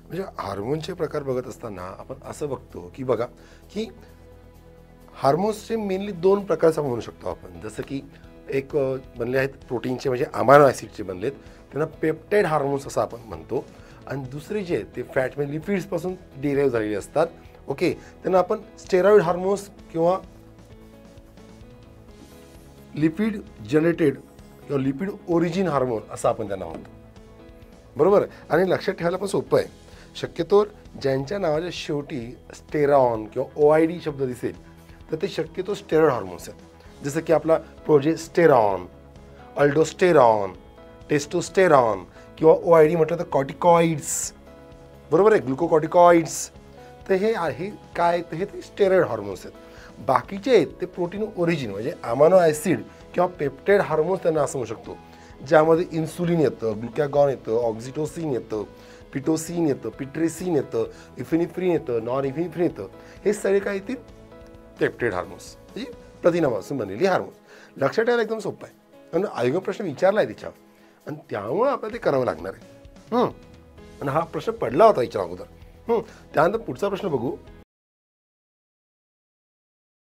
म्हणजे हार्मोनचे प्रकार बघत असताना आपण असं बघतो की बघा की हार्मोन्सचे मेनली दोन प्रकारचा म्हणू शकतो आपण. जसं की एक बनले आहेत प्रोटीनचे म्हणजे अमायनो ॲसिडचे बनलेत, त्यांना पेप्टाइड हार्मोन्स असं आपण म्हणतो. आणि दुसरे जे आहेत ते फॅट म्हणजे लिपिड्सपासून डिराईव्ह झालेले असतात. ओके, त्यांना आपण स्टेरॉइड हार्मोन्स किंवा लिपिड जनरेटेड किंवा लिपिड ओरिजिन हार्मोन असं आपण त्यांना म्हणतो. बरोबर. आणि लक्षात ठेवायला पण सोपं आहे. शक्यतोवर ज्यांच्या नावाच्या शेवटी स्टेरॉन किंवा OID शब्द दिसेल तर ते शक्यतो स्टेरॉइड हार्मोन्स आहेत. जसं की आपला प्रोजेस्टेरॉन, अल्डोस्टेरॉन, टेस्टोस्टेरॉन किंवा OID म्हटलं तर कॉर्टिकॉइड्स. बरोबर आहे, ग्लुकोकॉर्टिकॉइड्स. तर हे आहे काय, तर हे ते स्टेरॉइड हार्मोन्स आहेत. बाकीचे आहेत ते प्रोटीन ओरिजिन म्हणजे अमायनो ॲसिड किंवा पेप्टाइड हार्मोन्स त्यांना असं म्हणू शकतो, ज्यामध्ये इन्सुलिन येतं, ग्लुकॅगॉन येतं, ऑक्झिटोसिन येतं, पिटोसिन येतं, पिट्रेसिन येतं, इफिनिफ्रिन येतं, नॉन इफिनिफ्रिन येतं. हे सगळे काय येतील पेप्टाइड हार्मोन्स म्हणजे प्रथिनापासून बनलेली हार्मोन्स. लक्षात ठेवायला एकदम सोपं आहे, कारण आयोगाने प्रश्न विचारला आहे त्याच्यावर आणि त्यामुळं आपल्याला ते करावं लागणार आहे. आणि हा प्रश्न पडला होता याच्या अगोदर. त्यानंतर पुढचा प्रश्न बघू.